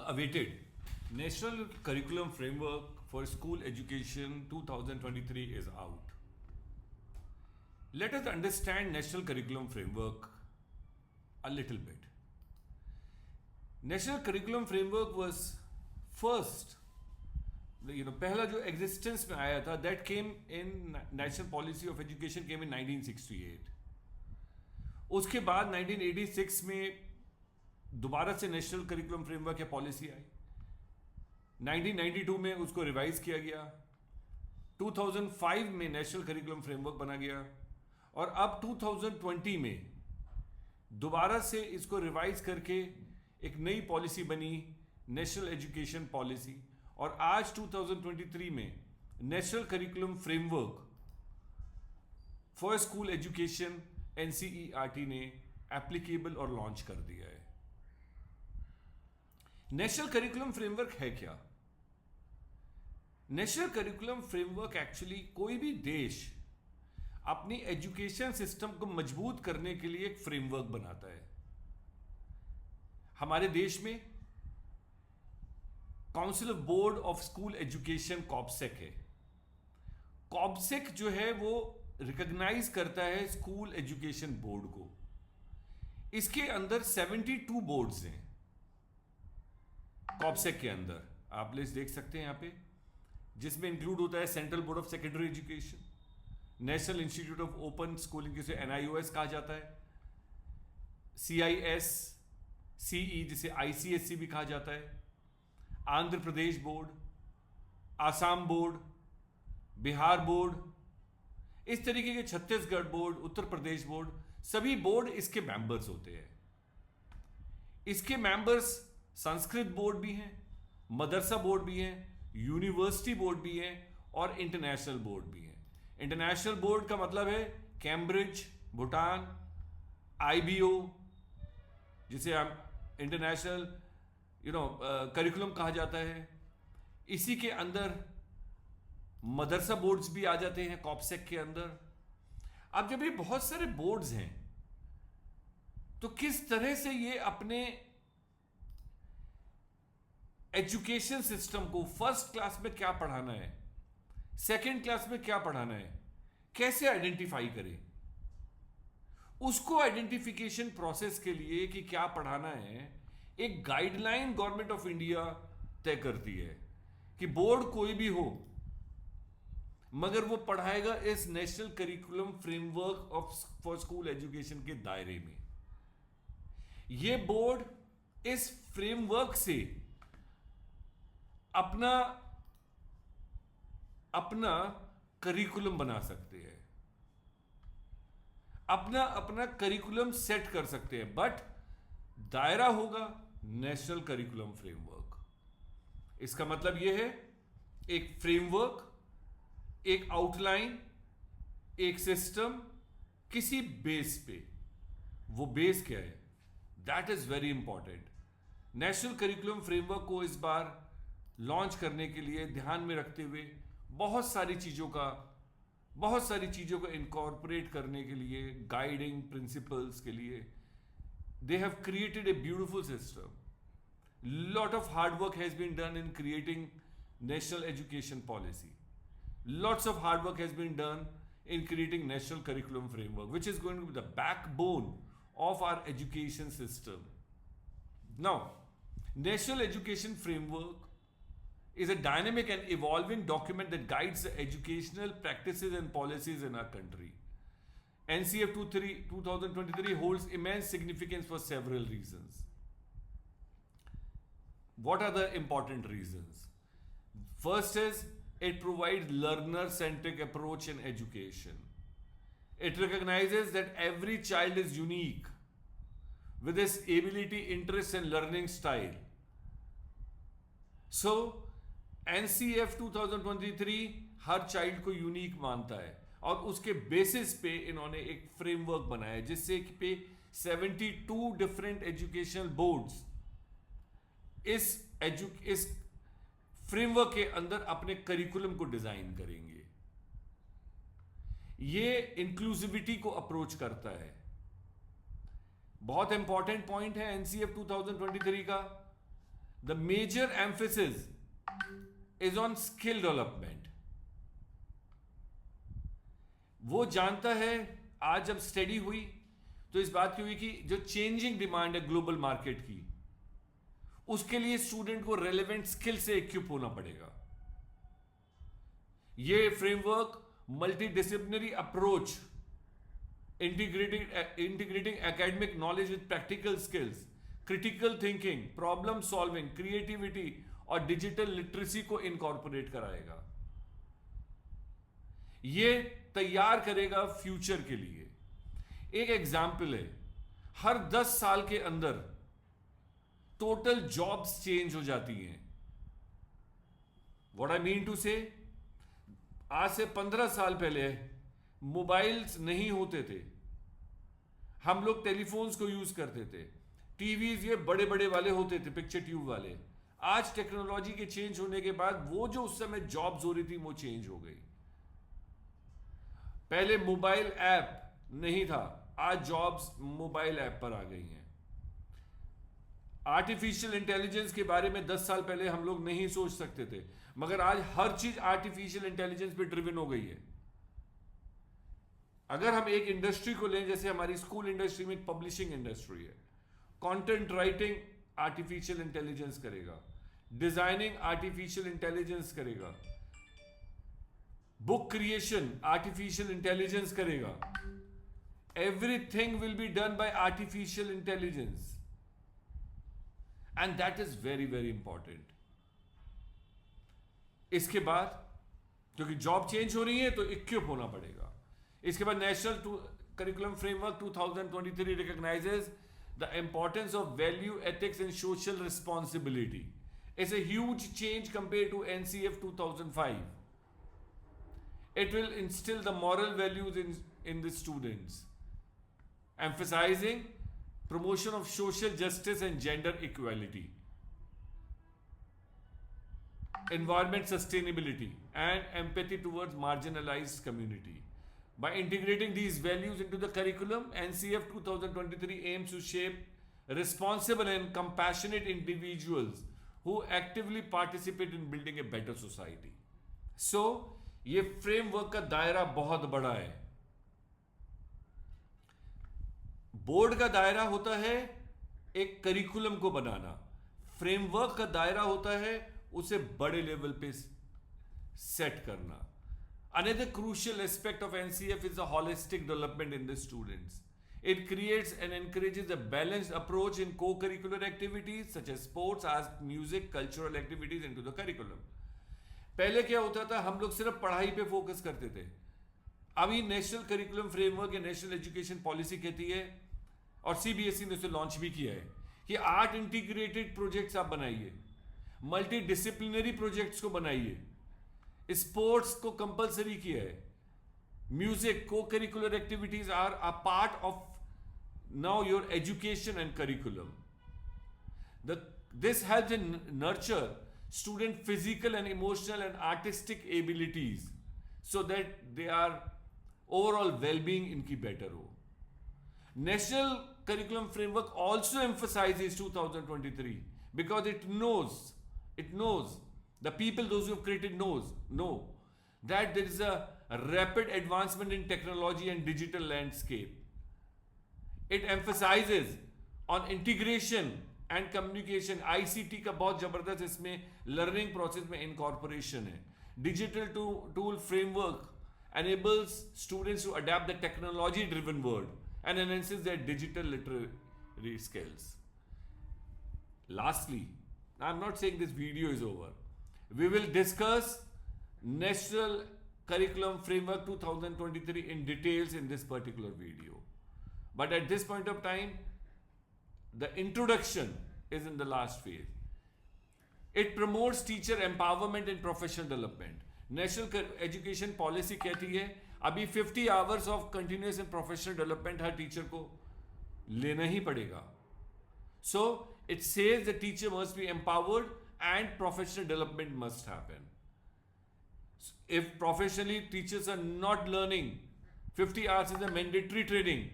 awaited National Curriculum Framework for School Education 2023 is out. Let us understand National Curriculum Framework a little bit. National Curriculum Framework was first, पहला जो existence में आया था, that came in National Policy of Education came in 1968. उसके बाद 1986 में दोबारा से नेशनल करिकुलम फ्रेमवर्क या पॉलिसी आई. 1992 में उसको रिवाइज किया गया. 2005 में नेशनल करिकुलम फ्रेमवर्क बना गया और अब 2020 में दोबारा से इसको रिवाइज करके एक नई पॉलिसी बनी, नेशनल एजुकेशन पॉलिसी. और आज 2023 में national curriculum framework for school education NCERT ने एप्लीकेबल और लॉन्च कर दिया है. नेशनल करिकुलम फ्रेमवर्क है क्या? नेशनल करिकुलम फ्रेमवर्क एक्चुअली कोई भी देश अपनी एजुकेशन सिस्टम को मजबूत करने के लिए एक फ्रेमवर्क बनाता है. हमारे देश में council of board of school education COBSE है. कॉब्सेक जो है वो रिकॉग्नाइज करता है स्कूल एजुकेशन बोर्ड को. इसके अंदर 72 बोर्ड्स हैं. कॉब्सेक के अंदर आप लिस्ट देख सकते हैं यहां पे, जिसमें इंक्लूड होता है central board of secondary education, national institute of open schooling जिसे NIOS कहा जाता है, CIS, CE जिसे ICSE भी कहा जाता है, Andhra Pradesh board, Assam board, Bihar board, इस तरीके के छत्तीसगढ़ बोर्ड, उत्तर प्रदेश बोर्ड, सभी बोर्ड इसके मेंबर्स होते हैं. इसके मेंबर्स संस्कृत बोर्ड भी हैं, मदरसा बोर्ड भी हैं, यूनिवर्सिटी बोर्ड भी हैं और इंटरनेशनल बोर्ड भी हैं. इंटरनेशनल बोर्ड का मतलब है कैम्ब्रिज, भूटान, IBO जिसे हम इंटरनेशनल करिकुलम कहा जाता है. इसी के अंदर मदरसा बोर्ड्स भी आ जाते हैं कॉब्सेक के अंदर. अब जब ये बहुत सारे बोर्ड्स हैं तो किस तरह से ये अपने एजुकेशन सिस्टम को फर्स्ट क्लास में क्या पढ़ाना है, सेकंड क्लास में क्या पढ़ाना है, कैसे आइडेंटिफाई करें. उसको आइडेंटिफिकेशन प्रोसेस के लिए कि क्या पढ़ाना है एक गाइडलाइन गवर्नमेंट ऑफ इंडिया तय करती है कि बोर्ड कोई भी हो मगर वो पढ़ाएगा इस national curriculum framework of for school education के दायरे में. ये बोर्ड इस फ्रेमवर्क से अपना करिकुलम बना सकते हैं, अपना करिकुलम सेट कर सकते हैं, बट दायरा होगा नेशनल करिकुलम फ्रेमवर्क. इसका मतलब यह है एक फ्रेमवर्क, एक आउटलाइन, एक सिस्टम किसी बेस पे. वो बेस क्या है? That is very important. National curriculum framework को इस बार लॉन्च करने के लिए ध्यान में रखते हुए बहुत सारी चीजों को इनकॉर्पोरेट करने के लिए, गाइडिंग प्रिंसिपल्स के लिए they have created a beautiful system. Lot of hard work has been done in creating national education policy. Lots of hard work has been done in creating national curriculum framework, which is going to be the backbone of our education system. Now, national education framework is a dynamic and evolving document that guides the educational practices and policies in our country. NCF 2023 holds immense significance for several reasons. What are the important reasons? First is it provides learner-centric approach in education. It recognizes that every child is unique with his ability, interest and learning style. So, NCF 2023 her child को unique मानता है और उसके basis पे इन्होंने एक framework बनाया जिससे पे 72 डिफरेंट एजुकेशनल बोर्ड्स इस फ्रेमवर्क के अंदर अपने करिकुलम को डिजाइन करेंगे. ये इंक्लूसिविटी को अप्रोच करता है. बहुत इंपॉर्टेंट पॉइंट है एनसीएफ 2023 का. the major emphasis is on skill development. वो जानता है, आज जब स्टडी हुई तो इस बात की हुई कि जो चेंजिंग डिमांड है ग्लोबल मार्केट की, उसके लिए स्टूडेंट को रेलेवेंट स्किल से इक्विप होना पड़ेगा. ये framework multi disciplinary approach, integrating academic knowledge with practical skills, critical thinking, problem solving, creativity और डिजिटल लिटरेसी को इनकॉर्पोरेट कराएगा. ये तैयार करेगा फ्यूचर के लिए. एक एग्जाम्पल है, हर 10 साल के अंदर टोटल जॉब्स चेंज हो जाती हैं. व्हाट आई मीन टू से, आज से 15 साल पहले मोबाइल्स नहीं होते थे, हम लोग टेलीफोन्स को यूज करते थे, टीवीज ये बड़े बड़े वाले होते थे, पिक्चर ट्यूब वाले. आज टेक्नोलॉजी के चेंज होने के बाद वो जो उस समय जॉब्स हो रही थी वो चेंज हो गई. पहले मोबाइल ऐप नहीं था, आज जॉब्स मोबाइल ऐप पर आ गई हैं. आर्टिफिशियल इंटेलिजेंस के बारे में 10 साल पहले हम लोग नहीं सोच सकते थे, मगर आज हर चीज आर्टिफिशियल इंटेलिजेंस पे ड्रिवन हो गई है. अगर हम एक इंडस्ट्री को लें, जैसे हमारी स्कूल इंडस्ट्री में एक पब्लिशिंग इंडस्ट्री है, कंटेंट राइटिंग आर्टिफिशियल इंटेलिजेंस करेगा, डिजाइनिंग आर्टिफिशियल इंटेलिजेंस करेगा, बुक क्रिएशन आर्टिफिशियल इंटेलिजेंस करेगा. Everything will be done by artificial intelligence, and that is very very important. इसके बाद क्योंकि जॉब चेंज हो रही है तो इक्विप होना पड़ेगा. इसके बाद national curriculum framework 2023 recognizes the importance of value, ethics and social responsibility. It's a huge change compared to NCF 2005. It will instill the moral values in the students, emphasizing promotion of social justice and gender equality, environment sustainability and empathy towards marginalized community. By integrating these values into the curriculum, NCF 2023 aims to shape responsible and compassionate individuals who actively participate in building a better society. So, ये framework का दायरा बहुत बड़ा है. Board का दायरा होता है एक करिकुलम को बनाना, फ्रेमवर्क का दायरा होता है उसे बड़े लेवल पे सेट करना. Another crucial aspect of NCF is the holistic development in the students. It creates and encourages a balanced approach in co-curricular activities such as sports, arts, music, cultural activities into the curriculum. पहले क्या होता था, हम लोग सिर्फ पढ़ाई पे focus करते थे. अभी नेशनल करिकुलम फ्रेमवर्क या नेशनल एजुकेशन पॉलिसी कहती है, और सीबीएसई ने उसे लॉन्च भी किया है, कि 8 इंटीग्रेटेड प्रोजेक्ट्स आप बनाइए, मल्टी डिसिप्लिनरी प्रोजेक्ट्स को बनाइए, स्पोर्ट्स को कंपलसरी किया है, म्यूजिक को curricular activities are a part of now your education and curriculum. This helps in nurture student physical and emotional and artistic abilities so that they are overall well-being इनकी better हो. National Curriculum Framework also emphasizes 2023 because it knows the people, those who have created know that there is a rapid advancement in technology and digital landscape. It emphasizes on integration and communication. ICT का बहुत जबरदस्त इसमें learning process में incorporation है. Digital tool framework enables students to adapt the technology driven world and enhances their digital literary skills. Lastly, I'm not saying this video is over. We will discuss National Curriculum Framework 2023 in details in this particular video. But at this point of time, the introduction is in the last phase. It promotes teacher empowerment and professional development. National Education Policy कहती है अभी 50 hours of continuous and professional development her teacher को लेना ही पड़ेगा. So it says the teacher must be empowered and professional development must happen. If professionally teachers are not learning, 50 hours is a mandatory training,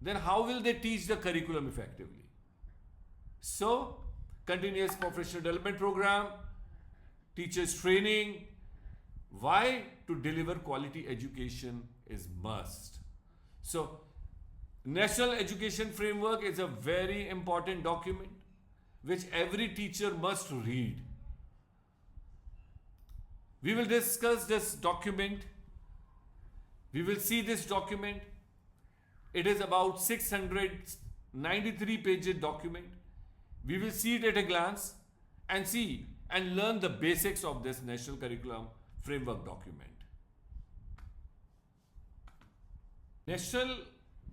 then how will they teach the curriculum effectively? So continuous professional development program, teachers training. Why? To deliver quality education is must. So National Education Framework is a very important document which every teacher must read. We will discuss this document. We will see this document. It is about 693 pages document. We will see it at a glance and see and learn the basics of this National Curriculum Framework document. National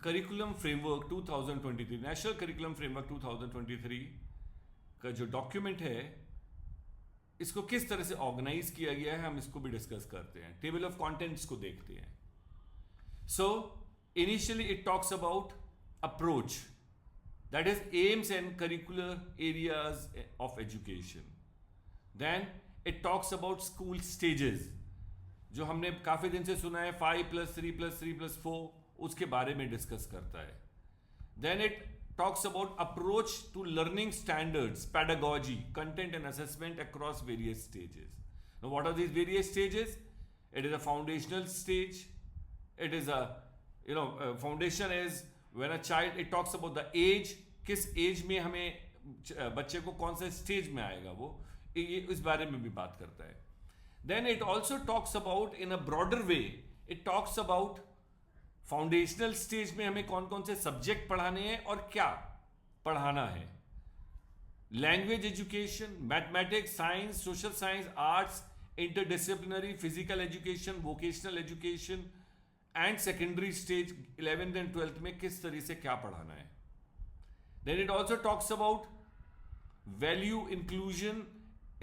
Curriculum Framework 2023, National Curriculum Framework 2023 का जो document है, इसको किस तरह से organise किया गया है, हम इसको भी डिस्कस करते हैं. टेबल ऑफ कंटेंट्स को देखते हैं. So initially it talks about approach, that is aims and curricular areas of education. Then it talks about school stages, जो हमने काफी दिन से सुना है 5+3+3+4, उसके बारे में डिस्कस करता है. Then it talks about approach to learning standards, pedagogy, content and assessment across various stages. Now what are these various stages? It is a foundational stage. It is a, foundation is when a child, it talks about the age, किस age में हमें बच्चे को कौन सा stage में आएगा, वो इस बारे में भी बात करता है. Then it also talks about, in a broader way, it talks about foundational stage में हमें कौन कौन से सब्जेक्ट पढ़ाने हैं और क्या पढ़ाना है. Language education, mathematics, science, social science, arts, interdisciplinary, physical education, vocational education and secondary stage 11th and 12th में किस तरह से क्या पढ़ाना है. Then it also talks about value, inclusion,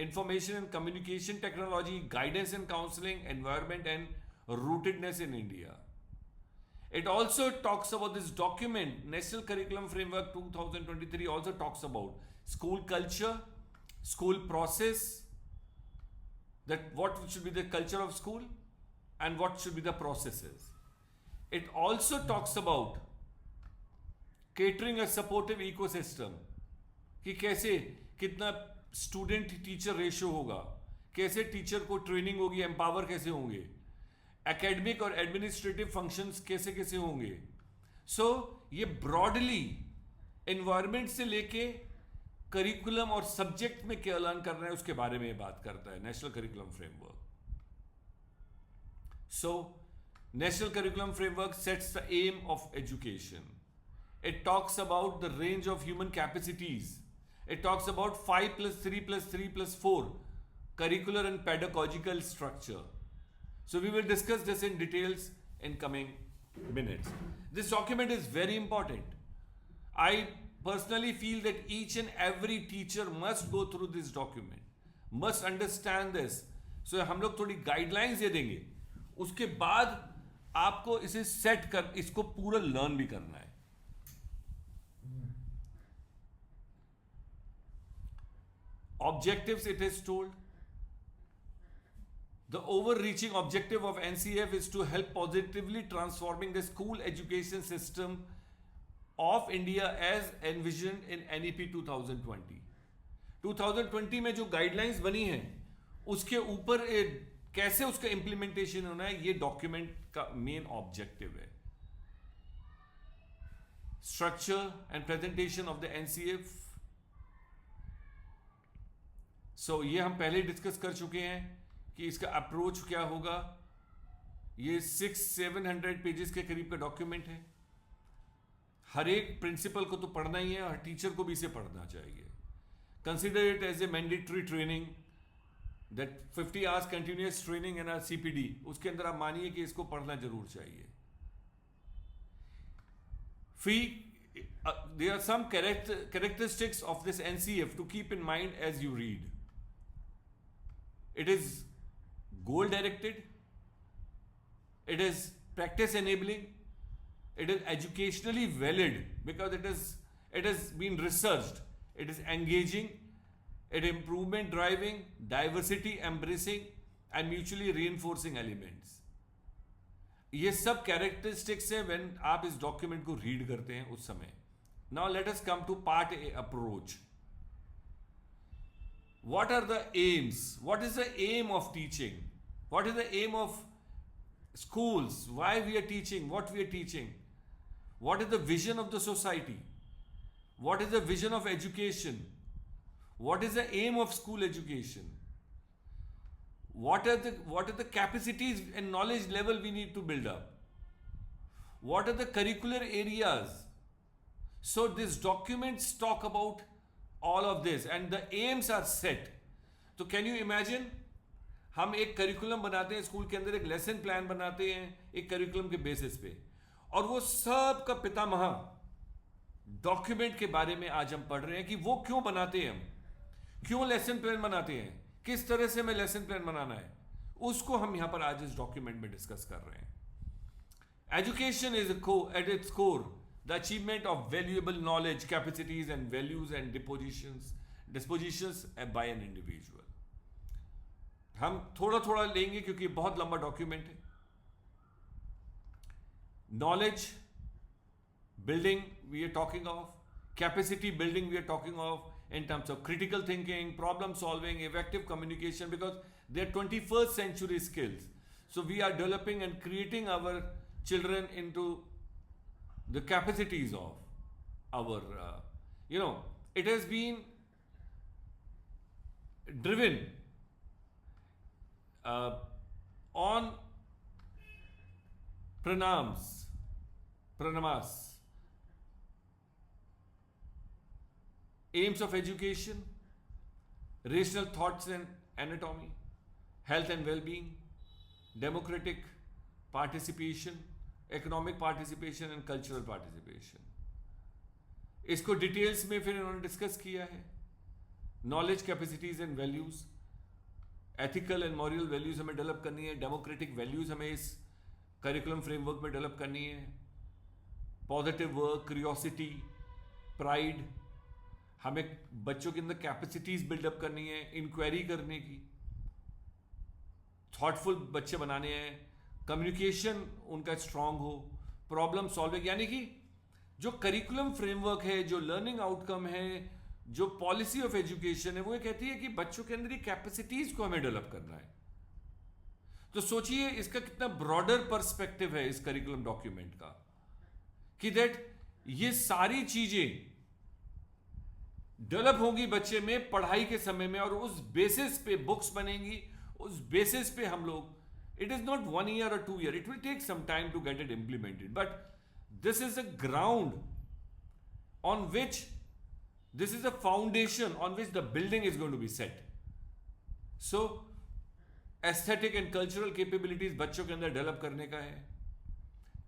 information and communication technology, guidance and counselling, environment and rootedness in India. It also talks about this document, National Curriculum Framework 2023 also talks about school culture, school process, that what should be the culture of school and what should be the processes. It also talks about catering a supportive ecosystem, कि कैसे कितना student teacher ratio होगा, कैसे teacher को training होगी, empower कैसे होंगे, academic और एडमिनिस्ट्रेटिव फंक्शंस कैसे कैसे होंगे. सो ये ब्रॉडली एनवायरमेंट से लेके करिकुलम और सब्जेक्ट में क्या लर्न करना है उसके बारे में बात करता है national curriculum framework. So national curriculum framework sets the aim of education. It talks about the range of human capacities. It talks about 5+3+3+4 curricular and pedagogical structure. So we will discuss this in details in coming minutes. This document is very important. I personally feel that each and every teacher must go through this document, must understand this. So हम लोग थोड़ी guidelines दे देंगे, उसके बाद आपको इसे set कर, इसको पूरा लर्न भी करना है. Objectives, it is told. The overreaching objective of NCF is to help positively transforming the school education system of India as envisioned in NEP 2020. 2020 में जो गाइडलाइंस बनी हैं उसके ऊपर कैसे उसका इंप्लीमेंटेशन होना है, ये डॉक्यूमेंट का मेन ऑब्जेक्टिव है. Structure and presentation of the NCF. सो ये हम पहले डिस्कस कर चुके हैं कि इसका अप्रोच क्या होगा. ये 600-700 पेजेस के करीब का डॉक्यूमेंट है. हर एक प्रिंसिपल को तो पढ़ना ही है, हर टीचर को भी इसे पढ़ना चाहिए. Consider it as a mandatory training, that 50 hours continuous training in CPD, उसके अंदर आप मानिए कि इसको पढ़ना जरूर चाहिए. There are some characteristics of this NCF to keep in mind as you read. It is goal directed, it is practice enabling, it is educationally valid because it has been researched, it is engaging, it improvement driving, diversity embracing and mutually reinforcing elements. ये सब characteristics है when आप इस document को read करते हैं उस समय. Now let us come to part A, approach. what are the aims, what is the aim of teaching, what is the aim of schools, why we are teaching, what we are teaching, what is the vision of the society, what is the vision of education, what is the aim of school education, what are the capacities and knowledge level we need to build up, what are the curricular areas. So these documents talk about all of this and the aims are set. तो can you imagine, हम एक curriculum बनाते हैं school के अंदर, एक lesson plan बनाते हैं एक करिकुलम के बेसिस पे, और वो सब का पितामह डॉक्यूमेंट के बारे में आज हम पढ़ रहे हैं कि वो क्यों बनाते हैं, हम क्यों लेसन प्लान बनाते हैं, किस तरह से हमें लेसन प्लान बनाना है, उसको हम यहां पर आज इस डॉक्यूमेंट में डिस्कस कर रहे हैं. Education is at its core the achievement of valuable knowledge, capacities and values and dispositions by an individual. हम थोड़ा थोड़ा लेंगे क्योंकि बहुत लंबा डॉक्यूमेंट है. Knowledge building we are talking of, capacity building we are talking of in terms of critical thinking, problem solving, effective communication, because they are 21st century skills. So we are developing and creating our children into the capacities of our it has been driven on Pranamas aims of education, rational thoughts and anatomy, health and well-being, democratic participation, economic participation and cultural participation. इसको details में फिर इन्होंने discuss किया है. Knowledge, capacities and values, ethical and moral values हमें develop करनी है, democratic values हमें इस करिकुलम फ्रेमवर्क में डेवलप करनी है, पॉजिटिव वर्क, क्यूरियोसिटी, प्राइड, हमें बच्चों के अंदर कैपेसिटीज बिल्डअप करनी है, इंक्वायरी करने की, थॉटफुल बच्चे बनाने हैं, कम्युनिकेशन उनका स्ट्रांग हो, प्रॉब्लम सॉल्विंग. यानी कि जो करिकुलम फ्रेमवर्क है, जो लर्निंग आउटकम है, जो पॉलिसी ऑफ एजुकेशन है, वो ये कहती है कि बच्चों के अंदर ये कैपेसिटीज को हमें डेवलप करना है. तो सोचिए इसका कितना ब्रॉडर पर्सपेक्टिव है इस करिकुलम डॉक्यूमेंट का, कि दैट ये सारी चीजें डेवलप होंगी बच्चे में पढ़ाई के समय में, और उस बेसिस पे बुक्स बनेंगी, उस बेसिस पे हम लोग, it is not 1 year or 2 years, it will take some time to get it implemented, but this is a ground on which, this is a foundation on which the building is going to be set. So aesthetic and cultural capabilities बच्चों के अंदर develop करने का है,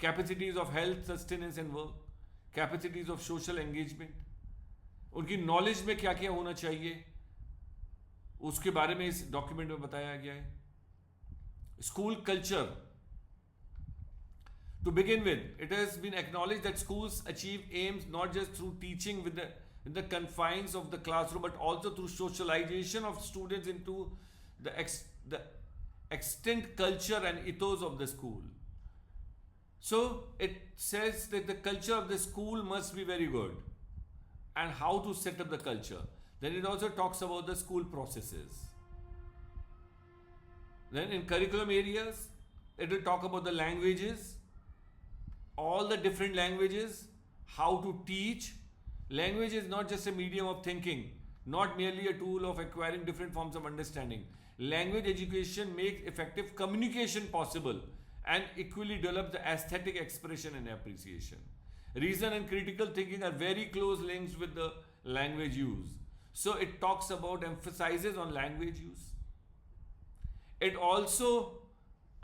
capacities of health, sustenance and work, capacities of social engagement, उनकी knowledge में क्या क्या होना चाहिए उसके बारे में इस डॉक्यूमेंट में बताया गया है. School culture, to begin with, it has been acknowledged that schools achieve aims not just through teaching with the confines of the classroom, but also through socialization of students into the extant culture and ethos of the school. So it says that the culture of the school must be very good, and how to set up the culture. Then it also talks about the school processes. Then in curriculum areas, it will talk about the languages, all the different languages, how to teach. Language is not just a medium of thinking, not merely a tool of acquiring different forms of understanding. Language education makes effective communication possible and equally develops the aesthetic expression and appreciation. Reason and critical thinking are very close links with the language use. So it talks about, emphasizes on language use. It also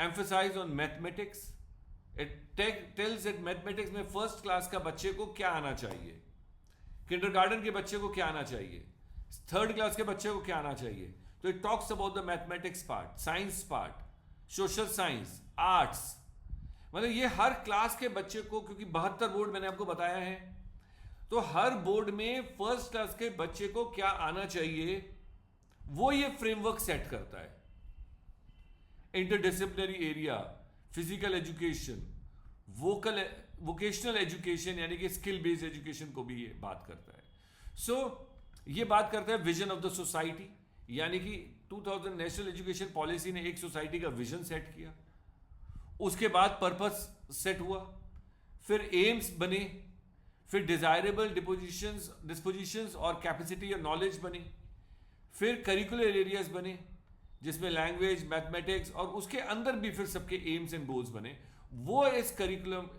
emphasizes on mathematics. It tells that mathematics में first class का बच्चे को क्या आना चाहिए, kindergarten के बच्चे को क्या आना चाहिए, थर्ड क्लास के बच्चे को क्या आना चाहिए. तो it talks about the mathematics part, science part, social science, arts. मतलब ये हर क्लास के बच्चे को, क्योंकि 72 बोर्ड मैंने आपको बताया है, तो हर बोर्ड में फर्स्ट क्लास के बच्चे को क्या आना चाहिए वो ये फ्रेमवर्क सेट करता है. Interdisciplinary area, physical education, vocational education यानी कि स्किल बेस्ड एजुकेशन को भी ये बात करता है. सो ये बात करता है विजन ऑफ द सोसाइटी, यानी कि 2000 नेशनल एजुकेशन पॉलिसी ने एक सोसाइटी का विजन सेट किया, उसके बाद पर्पस सेट हुआ, फिर एम्स बने, फिर डिजायरेबल डिस्पोजिशंस और कैपेसिटी और नॉलेज बनी, फिर करिकुलर एरियाज बने जिसमें लैंग्वेज, मैथमेटिक्स और उसके अंदर भी फिर सबके एम्स एंड गोल्स बने। वो इस करिकुलम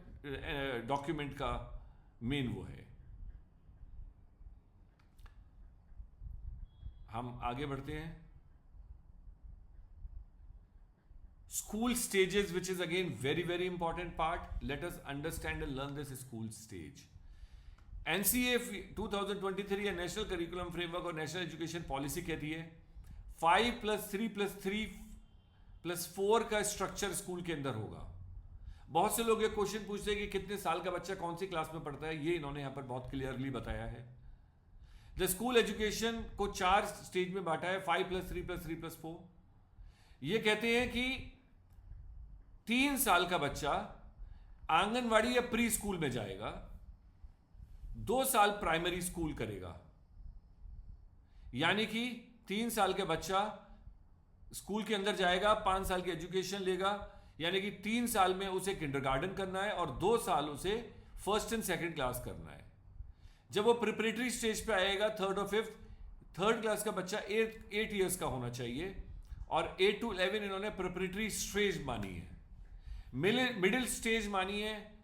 डॉक्यूमेंट का मेन वो है। हम आगे बढ़ते हैं। School stages, which is again very important part. Let us understand and learn this school stage. NCA 2023 या नेशनल करिकुलम फ्रेमवर्क और नेशनल एजुकेशन पॉलिसी कहती है 5+3+3+4 का स्ट्रक्चर स्कूल के अंदर होगा। बहुत से लोग ये क्वेश्चन पूछते हैं कि कितने साल का बच्चा कौन सी क्लास में पढ़ता है, ये इन्होंने यहां पर बहुत क्लियरली बताया है। द स्कूल एजुकेशन को 4 स्टेज में बांटा है, 5+3+3+4। ये कहते हैं कि 3 साल का बच्चा आंगनवाड़ी या प्री स्कूल में जाएगा, 2 साल प्राइमरी स्कूल करेगा, यानी कि 3 साल का बच्चा स्कूल के अंदर जाएगा, 5 साल की एजुकेशन लेगा, यानी कि 3 साल में उसे किंडरगार्टन करना है और 2 साल उसे फर्स्ट एंड सेकंड क्लास करना है। जब वो प्रिपरेटरी स्टेज पे आएगा, 3rd और 5th, 3rd क्लास का बच्चा 8 ईयर्स का होना चाहिए और 8 to 11 इन्होंने प्रिपरेटरी स्टेज मानी है। मिडिल स्टेज मानी है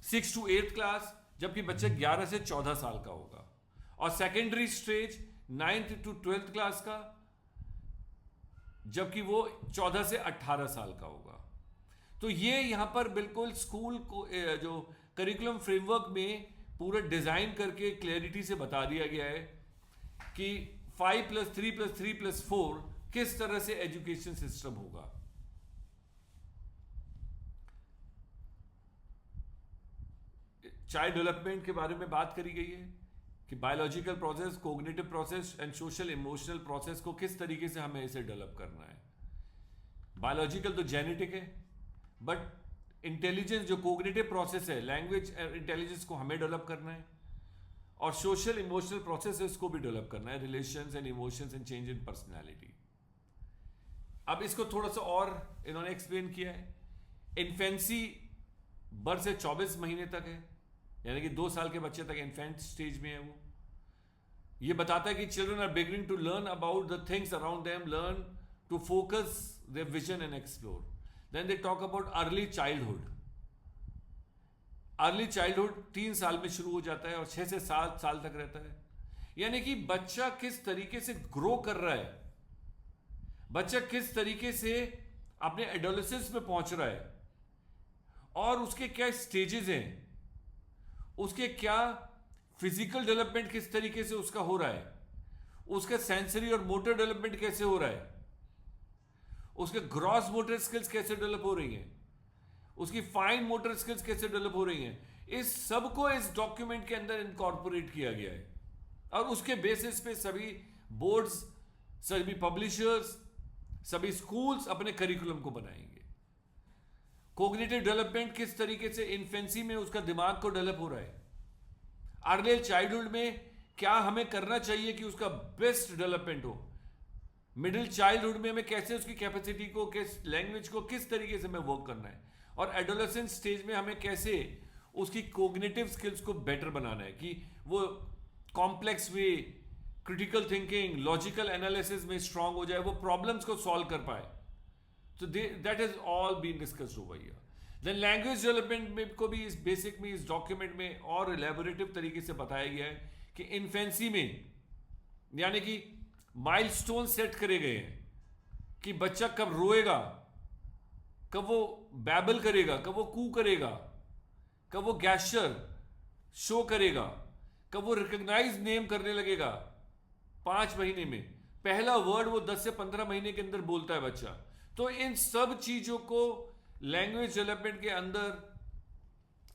6 to 8th क्लास, जबकि बच्चा 11 से 14 साल का होगा, और secondary stage 9th to 12th class का, जबकि वो 14 से 18 साल का होगा। तो ये यहां पर बिल्कुल स्कूल को जो करिकुलम फ्रेमवर्क में पूरा डिजाइन करके क्लैरिटी से बता दिया गया है कि 5+3+3+4 किस तरह से एजुकेशन सिस्टम होगा। चाइल्ड डेवलपमेंट के बारे में बात करी गई है कि biological process, cognitive process and social emotional process को किस तरीके से हमें इसे डेवलप करना है। बायोलॉजिकल तो जेनेटिक है, बट इंटेलिजेंस जो कोग्निटिव प्रोसेस है, लैंग्वेज इंटेलिजेंस को हमें डेवलप करना है, और सोशल इमोशनल प्रोसेस को भी डेवलप करना है, relations and emotions and change in personality. अब इसको थोड़ा सा और इन्होंने एक्सप्लेन किया है। इन्फेंसी बर्थ से 24 महीने तक है, यानी कि 2 साल के बच्चे तक इन्फेंट स्टेज में है। वो ये बताता है कि children are beginning to learn about the things around them, learn to focus their vision and explore. Then they talk about early childhood. Early childhood 3 साल में शुरू हो जाता है और 6 से 7 साल तक रहता है, यानी कि बच्चा किस तरीके से ग्रो कर रहा है, बच्चा किस तरीके से अपने एडोलेसेंस में पहुंच रहा है, और उसके क्या स्टेजेस हैं, उसके क्या फिजिकल डेवलपमेंट किस तरीके से उसका हो रहा है, उसका सेंसरी और मोटर डेवलपमेंट कैसे हो रहा है, उसके ग्रॉस मोटर स्किल्स कैसे डेवलप हो रही हैं, उसकी फाइन मोटर स्किल्स कैसे डेवलप हो रही हैं। इस सब को इस डॉक्यूमेंट के अंदर इनकॉर्पोरेट किया गया है, और उसके बेसिस पे सभी बोर्ड्स, सभी पब्लिशर्स, सभी स्कूल्स अपने करिकुलम को बनाएंगे। कोग्निटिव डेवलपमेंट किस तरीके से इन्फेंसी में उसका दिमाग को डेवलप हो रहा है, अर्ली चाइल्डहुड में क्या हमें करना चाहिए कि उसका बेस्ट डेवलपमेंट हो, मिडिल चाइल्डहुड में हमें कैसे उसकी कैपेसिटी को, किस लैंग्वेज को किस तरीके से हमें वर्क करना है, और एडोलेसेंट स्टेज में हमें कैसे उसकी कोग्निटिव स्किल्स को बेटर बनाना है कि वो कॉम्प्लेक्स वे, क्रिटिकल थिंकिंग, लॉजिकल एनालिसिस में स्ट्रांग हो जाए, वो प्रॉब्लम्स को सॉल्व कर पाए। So that has all been discussed over here. Then language development में को भी इस बेसिक में, इस डॉक्यूमेंट में और एलैबोरेटिव तरीके से बताया गया है कि इन्फेंसी में, यानी कि माइलस्टोन सेट करे गए हैं कि बच्चा कब रोएगा, कब वो बैबल करेगा, कब वो कू करेगा, कब वो गैशर शो करेगा, कब वो रिकॉग्नाइज नेम करने लगेगा। 5 महीने में पहला वर्ड वो 10 से 15 महीने के अंदर बोलता है बच्चा। तो इन सब चीजों को लैंग्वेज डेवलपमेंट के अंदर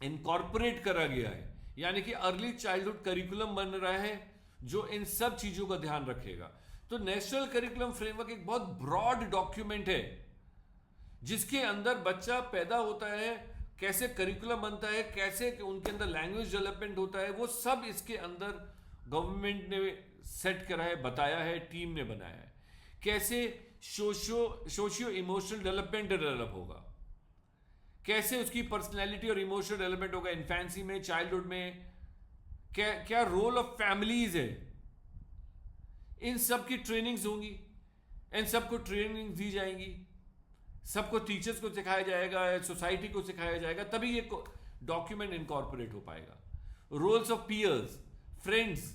इनकॉर्पोरेट करा गया है, यानी कि अर्ली चाइल्डहुड करिकुलम बन रहा है जो इन सब चीजों का ध्यान रखेगा। तो नेशनल करिकुलम फ्रेमवर्क एक बहुत ब्रॉड डॉक्यूमेंट है जिसके अंदर बच्चा पैदा होता है, कैसे करिकुलम बनता है, कैसे उनके अंदर लैंग्वेज डेवलपमेंट होता है, वो सब इसके अंदर गवर्नमेंट ने सेट करा है, बताया है, टीम ने बनाया है। कैसे सोशियो इमोशनल डेवलपमेंट डेवलप होगा, कैसे उसकी पर्सनैलिटी और इमोशनल डेवलपमेंट होगा इन्फेंसी में, चाइल्डहुड में, क्या रोल ऑफ फैमिलीज है, इन सब की ट्रेनिंग्स होंगी, इन सबको ट्रेनिंग दी जाएंगी, सबको टीचर्स को सिखाया जाएगा, सोसाइटी को सिखाया जाएगा, तभी ये डॉक्यूमेंट इनकॉर्पोरेट हो पाएगा। रोल्स ऑफ पीयर्स, फ्रेंड्स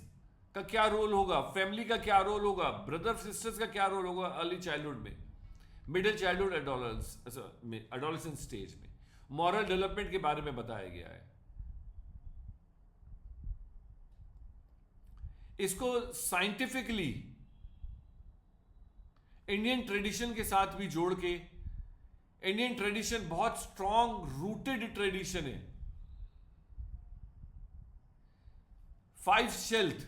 का क्या रोल होगा, फैमिली का क्या रोल होगा, ब्रदर सिस्टर्स का क्या रोल होगा अर्ली चाइल्डहुड में, मिडिल चाइल्डहुड, एडोलेसेंस स्टेज में। मॉरल डेवलपमेंट के बारे में बताया गया है। इसको साइंटिफिकली इंडियन ट्रेडिशन के साथ भी जोड़ के, इंडियन ट्रेडिशन बहुत स्ट्रॉन्ग रूटेड ट्रेडिशन है। 5 स्टेल्थ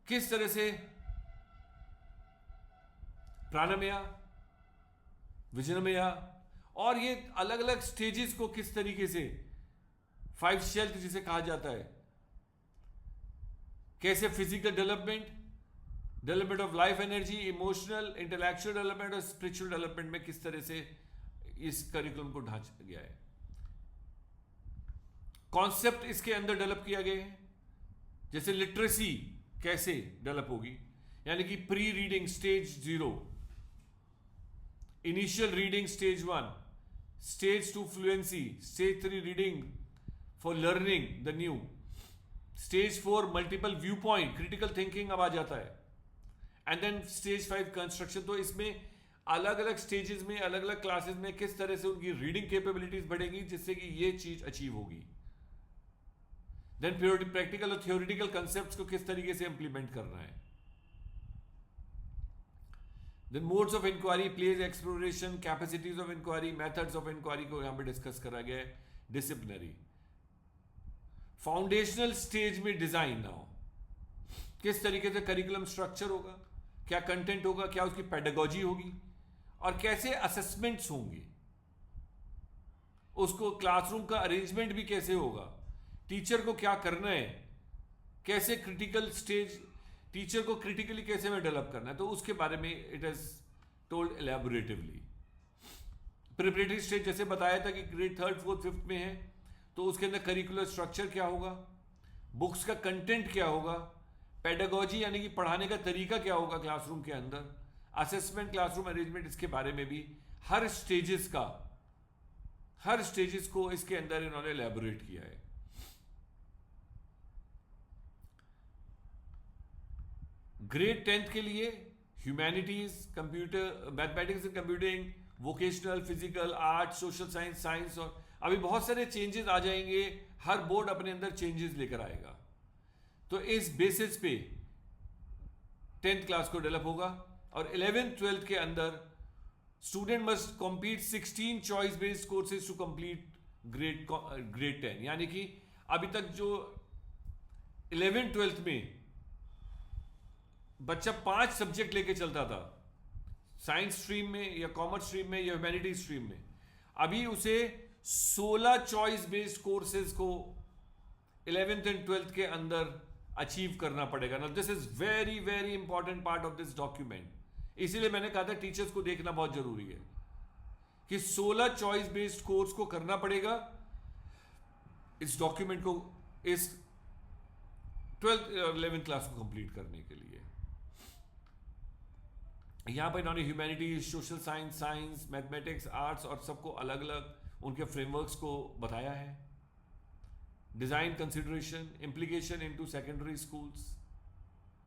किस तरह से, प्राणमया, विजनमया, और ये अलग अलग स्टेजेस को किस तरीके से 5 स्टेल्थ जिसे कहा जाता है, कैसे physical development of life energy, emotional, intellectual development और स्पिरिचुअल डेवलपमेंट में किस तरह से इस करिकुलम को ढांचा गया है। कॉन्सेप्ट इसके अंदर डेवलप किया गया है, जैसे लिटरेसी कैसे डेवलप होगी, यानी कि pre reading stage 0, initial reading stage 1, stage 2 fluency, stage 3 reading for learning the new, stage 4 multiple view point, critical thinking अब आ जाता है, एंड देन स्टेज 5 कंस्ट्रक्शन। तो इसमें अलग अलग स्टेजेस में, अलग अलग क्लासेस में किस तरह से उनकी रीडिंग कैपेबिलिटीज बढ़ेगी जिससे कि ये चीज अचीव होगी। देन प्रैक्टिकल और थियोरिटिकल कंसेप्ट्स को किस तरीके से इंप्लीमेंट करना है। Then modes of inquiry, place exploration, capacities of inquiry, methods of inquiry को यहां पे डिस्कस करा गया है। डिसिप्लिनरी, फाउंडेशनल स्टेज में डिजाइन ना हो, किस तरीके से करिकुलम स्ट्रक्चर होगा, क्या कंटेंट होगा, क्या उसकी पेडागोजी होगी, और कैसे असेसमेंट्स होंगे, उसको क्लासरूम का अरेंजमेंट भी कैसे होगा, टीचर को क्या करना है, कैसे क्रिटिकल स्टेज, टीचर को क्रिटिकली कैसे में डेवलप करना है, तो उसके बारे में it is told elaboratively. Preparatory stage जैसे बताया था कि ग्रेड 3rd 4th 5th में है, तो उसके अंदर करिकुलर स्ट्रक्चर क्या होगा, बुक्स का कंटेंट क्या होगा, पेडागोजी यानी कि पढ़ाने का तरीका क्या होगा क्लासरूम के अंदर, असेसमेंट, क्लासरूम अरेंजमेंट, इसके बारे में भी हर स्टेजेस को इसके अंदर इन्होंने एलैबोरेट किया है। ग्रेड 10th के लिए humanities, computer, mathematics and computing, vocational, physical, art, social science, science, और अभी बहुत सारे चेंजेस आ जाएंगे, हर बोर्ड अपने अंदर चेंजेस लेकर आएगा। तो इस बेसिस पे 10th क्लास को डेवलप होगा, और 11th 12th के अंदर student must complete 16 choice based courses to complete grade 10, यानी कि अभी तक जो 11th 12th में बच्चा 5 सब्जेक्ट लेके चलता था, साइंस स्ट्रीम में या कॉमर्स स्ट्रीम में या ह्यूमैनिटीज स्ट्रीम में, अभी उसे 16 चॉइस बेस्ड कोर्सेज को 11th एंड 12th के अंदर अचीव करना पड़ेगा ना। This is very very important part of this document. इसीलिए मैंने कहा था टीचर्स को देखना बहुत जरूरी है कि 16 चॉइस बेस्ड कोर्स को करना पड़ेगा इस डॉक्यूमेंट को, इस 12th 11th क्लास को कंप्लीट करने के लिए। यहां पर इन्होंने humanities, social science, science, mathematics, arts और सबको अलग अलग उनके फ्रेमवर्क्स को बताया है। Design consideration, implication into secondary schools,